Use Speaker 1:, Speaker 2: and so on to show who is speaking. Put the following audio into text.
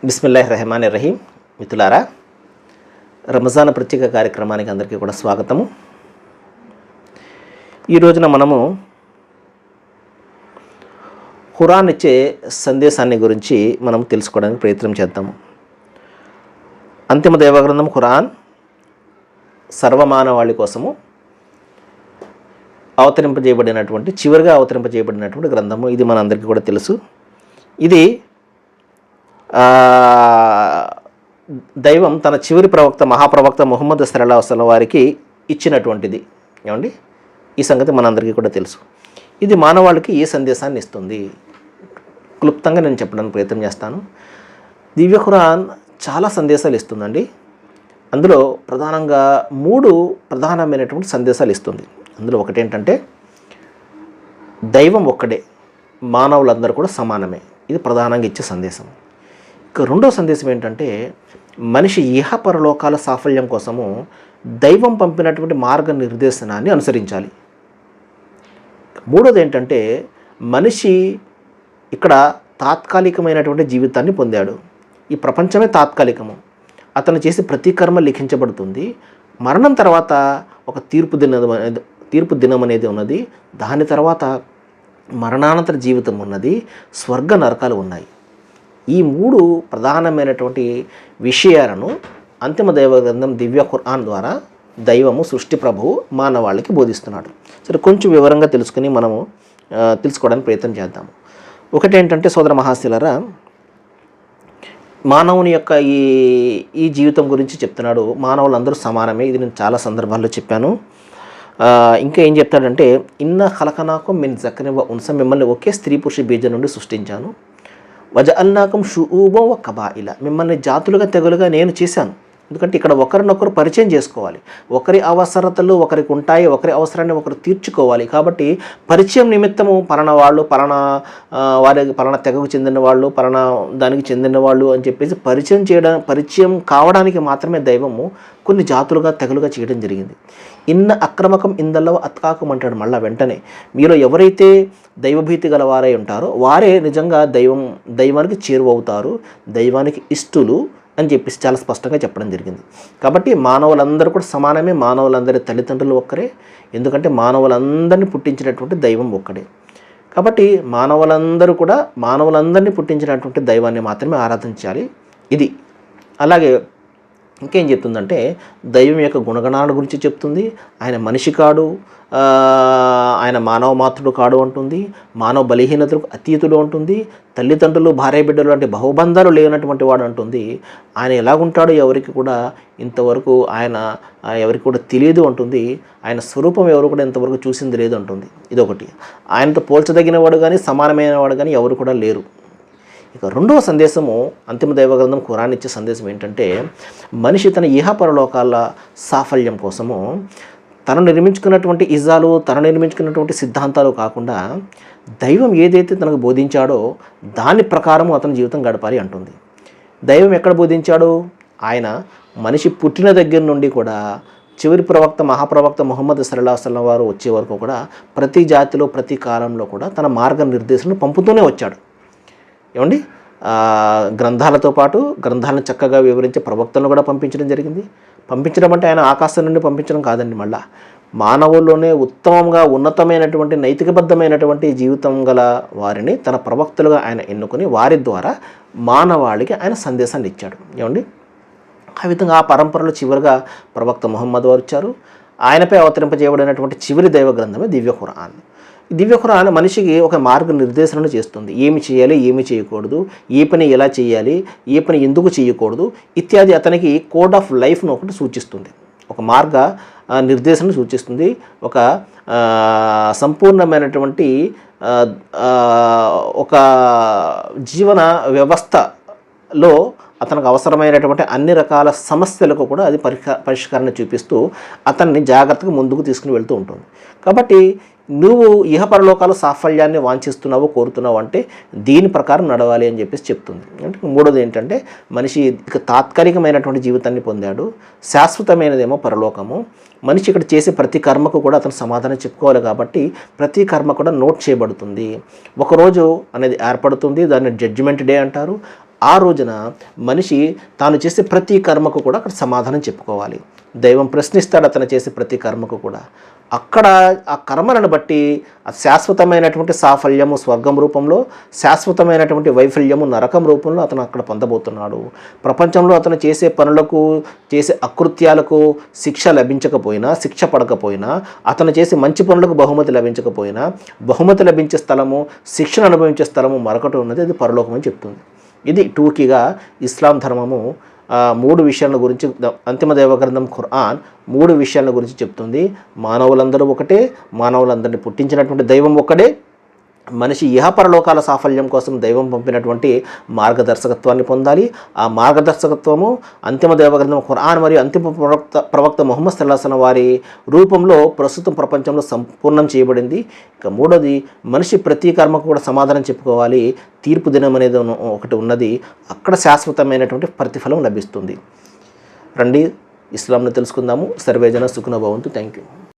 Speaker 1: బిస్మిల్లాహిర్రహమానిర్రహీం. మిత్రులారా, రంజాన్ ప్రత్యేక కార్యక్రమానికి అందరికీ కూడా స్వాగతము. ఈ రోజున మనము ఖురాన్ ఇచ్చే సందేశాన్ని గురించి మనం తెలుసుకోవడానికి ప్రయత్నం చేద్దాము. అంతిమ దైవగ్రంథం ఖురాన్ సర్వమానవాళి కోసము చివరిగా అవతరింపజేయబడినటువంటి గ్రంథము. ఇది మనందరికీ కూడా తెలుసు. ఇది దైవం తన చివరి ప్రవక్త మహాప్రవక్త ముహమ్మద్ సల్లల్లాహు అలైహి వసల్లం వారికి ఇచ్చినటువంటిది. ఏమండి, ఈ సంగతి మనందరికీ కూడా తెలుసు. ఇది మానవాళికి ఏ సందేశాన్ని ఇస్తుంది? క్లుప్తంగా నేను చెప్పడానికి ప్రయత్నం చేస్తాను. దివ్య ఖురాన్ చాలా సందేశాలు ఇస్తుందండి. అందులో ప్రధానంగా 3 ప్రధానమైనటువంటి సందేశాలు ఇస్తుంది. అందులో ఒకటి ఏంటంటే, దైవం ఒక్కడే, మానవులందరూ కూడా సమానమే. ఇది ప్రధానంగా ఇచ్చే సందేశం. ఇక రెండో సందేశం ఏంటంటే, మనిషి ఇహపరలోకాల సాఫల్యం కోసము దైవం పంపినటువంటి మార్గనిర్దేశనాన్ని అనుసరించాలి. మూడోది ఏంటంటే, మనిషి ఇక్కడ తాత్కాలికమైనటువంటి జీవితాన్ని పొందాడు. ఈ ప్రపంచమే తాత్కాలికము. అతను చేసే ప్రతి కర్మ లిఖించబడుతుంది. మరణం తర్వాత ఒక తీర్పు దినం అనేది ఉన్నది. దాని తర్వాత మరణానంతర జీవితం ఉన్నది. స్వర్గ నరకాలు ఉన్నాయి. ఈ 3 ప్రధానమైనటువంటి విషయాలను అంతిమ దైవ గ్రంథం దివ్య ఖురాన్ ద్వారా దైవము సృష్టి ప్రభువు మానవాళికి బోధిస్తున్నాడు. సరే, కొంచెం వివరంగా తెలుసుకోవడానికి ప్రయత్నం చేద్దాము. ఒకటి ఏంటంటే, సోదర మహాశిలరా, మానవుని యొక్క ఈ జీవితం గురించి చెప్తున్నాడు. మానవులందరూ సమానమే. ఇది నేను చాలా సందర్భాల్లో చెప్పాను. ఇంకా ఏం చెప్తాడంటే, ఇన్న ఖలకనాకం మిన్ జకరిన్ వ ఉన్సా, మిమ్మల్ని ఒకే స్త్రీ పురుష బీజం నుండి సృష్టించాను. వజఅల్నాకం షుఊబం వ కబాయిల, మిమ్మల్ని జాతులుగా తెగలుగా నేను చేశాను. ఎందుకంటే ఇక్కడ ఒకరినొకరు పరిచయం చేసుకోవాలి. ఒకరి అవసరతలు ఒకరికి ఉంటాయి, ఒకరి అవసరాన్ని ఒకరు తీర్చుకోవాలి. కాబట్టి పరిచయం నిమిత్తము పలానా వాళ్ళు పలానా తెగకు చెందిన వాళ్ళు, పలానా దానికి చెందిన వాళ్ళు అని చెప్పేసి పరిచయం కావడానికి మాత్రమే దైవము కొన్ని జాతులుగా తెగలుగా చేయడం జరిగింది. ఇన్న అక్రమకం ఇందల్లో అత్కాకం అంటాడు. మళ్ళీ వెంటనే మీలో ఎవరైతే దైవభీతి గలవారై ఉంటారో వారే నిజంగా దైవానికి చేరువవుతారు, దైవానికి ఇష్టలు అని చెప్పేసి చాలా స్పష్టంగా చెప్పడం జరిగింది. కాబట్టి మానవులందరూ కూడా సమానమే. మానవులందరి తల్లిదండ్రులు ఒక్కరే. ఎందుకంటే మానవులందరినీ పుట్టించినటువంటి దైవం ఒక్కడే. కాబట్టి మానవులందరినీ పుట్టించినటువంటి దైవాన్ని మాత్రమే ఆరాధించాలి. ఇది అలాగే ఇంకేం చెప్తుందంటే, దైవం యొక్క గుణగణాల గురించి చెప్తుంది. ఆయన మనిషి కాడు, ఆయన మానవ మాతృడు కాడు అంటుంది. మానవ బలహీనతలకు అతీతుడు అంటుంది. తల్లిదండ్రులు భార్య బిడ్డలు అంటే బహుబంధాలు లేనటువంటి వాడు అంటుంది. ఆయన ఎలాగుంటాడో ఎవరికి కూడా ఇంతవరకు ఎవరికి కూడా తెలియదు అంటుంది. ఆయన స్వరూపం ఎవరు కూడా ఇంతవరకు చూసింది లేదు అంటుంది. ఇదొకటి. ఆయనతో పోల్చదగిన వాడు కానీ సమానమైన వాడు కానీ ఎవరు కూడా లేరు. ఇక రెండవ సందేశము, అంతిమ దైవగ్రంథం ఖురాన్ ఇచ్చే సందేశం ఏంటంటే, మనిషి తన ఇహపరలోకాల సాఫల్యం కోసము తను నిర్మించుకున్నటువంటి ఇజాలు, తను నిర్మించుకున్నటువంటి సిద్ధాంతాలు కాకుండా దైవం ఏదైతే తనకు బోధించాడో దాని ప్రకారము అతని జీవితం గడపాలి అంటుంది. దైవం ఎక్కడ బోధించాడు? ఆయన మనిషి పుట్టిన దగ్గర నుండి కూడా చివరి ప్రవక్త మహాప్రవక్త ముహమ్మద్ సల్లల్లాహు అలైహి వసల్లం వారు వచ్చే వరకు కూడా ప్రతి జాతిలో ప్రతి కాలంలో కూడా తన మార్గనిర్దేశం పంపుతూనే వచ్చాడు. ఏమండి, గ్రంథాలతో పాటు గ్రంథాలను చక్కగా వివరించే ప్రవక్తలను కూడా పంపించడం జరిగింది. పంపించడం అంటే ఆయన ఆకాశం నుండి పంపించడం కాదండి. మళ్ళా మానవుల్లోనే ఉత్తమంగా ఉన్నతమైనటువంటి నైతికబద్ధమైనటువంటి జీవితం గల వారిని తన ప్రవక్తలుగా ఆయన ఎన్నుకొని వారి ద్వారా మానవాళికి ఆయన సందేశాన్ని ఇచ్చాడు. ఏమండి, ఆ విధంగా ఆ పరంపరలో చివరిగా ప్రవక్త ముహమ్మద్ వారు వచ్చారు. ఆయనపై అవతరింపజేయబడినటువంటి చివరి దైవ గ్రంథమే దివ్య ఖురాన్. దివ్య ఖురాన్ మనిషికి ఒక మార్గనిర్దేశనను చేస్తుంది. ఏమి చేయాలి, ఏమి చేయకూడదు, ఏ పని ఎలా చేయాలి, ఏ పని ఎందుకు చేయకూడదు ఇత్యాది అతనికి కోడ్ ఆఫ్ లైఫ్ను ఒకటి సూచిస్తుంది. ఒక మార్గ నిర్దేశనను సూచిస్తుంది. ఒక సంపూర్ణమైనటువంటి ఒక జీవన వ్యవస్థలో అతనికి అవసరమైనటువంటి అన్ని రకాల సమస్యలకు కూడా అది పరిష్కారాన్ని చూపిస్తూ అతన్ని జాగ్రత్తగా ముందుకు తీసుకుని వెళ్తూ ఉంటుంది. కాబట్టి నువ్వు ఇహపరలోకాల సాఫల్యాన్ని వాంఛిస్తున్నావు, కోరుతున్నావు అంటే దీని ప్రకారం నడవాలి అని చెప్పేసి చెప్తుంది. అంటే మూడోది ఏంటంటే, మనిషి ఇక తాత్కాలికమైనటువంటి జీవితాన్ని పొందాడు, శాశ్వతమైనదేమో పరలోకము. మనిషి ఇక్కడ చేసే ప్రతి కర్మకు కూడా అతను సమాధానం చెప్పుకోవాలి. కాబట్టి ప్రతి కర్మ కూడా నోట్ చేయబడుతుంది. ఒకరోజు అనేది ఏర్పడుతుంది, దాన్ని జడ్జిమెంట్ డే అంటారు. ఆ రోజున మనిషి తాను చేసే ప్రతి కర్మకు కూడా అక్కడ సమాధానం చెప్పుకోవాలి. దైవం ప్రశ్నిస్తాడు అతను చేసే ప్రతి కర్మకు కూడా. అక్కడ ఆ కర్మలను బట్టి శాశ్వతమైనటువంటి సాఫల్యము స్వర్గం రూపంలో, శాశ్వతమైనటువంటి వైఫల్యము నరకం రూపంలో అతను అక్కడ పొందబోతున్నాడు. ప్రపంచంలో అతను చేసే పనులకు, చేసే అకృత్యాలకు శిక్ష లభించకపోయినా, శిక్ష పడకపోయినా, అతను చేసే మంచి పనులకు బహుమతి లభించకపోయినా, బహుమతి లభించే స్థలము, శిక్షను అనుభవించే స్థలము మరొకటి ఉన్నది, అది పరలోకం అని చెప్తుంది. ఇది టూకీగా ఇస్లాం ధర్మము 3 విషయాల గురించి, అంతిమ దైవగ్రంథం ఖురాన్ 3 విషయాల గురించి చెప్తుంది. మానవులందరూ ఒకటే, మానవులందరినీ పుట్టించినటువంటి దైవం ఒక్కడే, మనిషి ఇహపరలోకాల సాఫల్యం కోసం దైవం పంపినటువంటి మార్గదర్శకత్వాన్ని పొందాలి. ఆ మార్గదర్శకత్వము అంతిమ దైవగ్రంథం ఖురాన్ మరియు అంతిమ ప్రవక్త ముహమ్మద్ సల్లల్లాహు అలైహి వసల్లం వారి రూపంలో ప్రస్తుతం ప్రపంచంలో సంపూర్ణం చేయబడింది. ఇక మూడోది, మనిషి ప్రతి కర్మకు కూడా సమాధానం చెప్పుకోవాలి. తీర్పు దినం అనేది ఒకటి ఉన్నది, అక్కడ శాశ్వతమైనటువంటి ప్రతిఫలం లభిస్తుంది. రండి ఇస్లాంను తెలుసుకుందాము. సర్వేజన సుఖినో భవంతు. Thank you.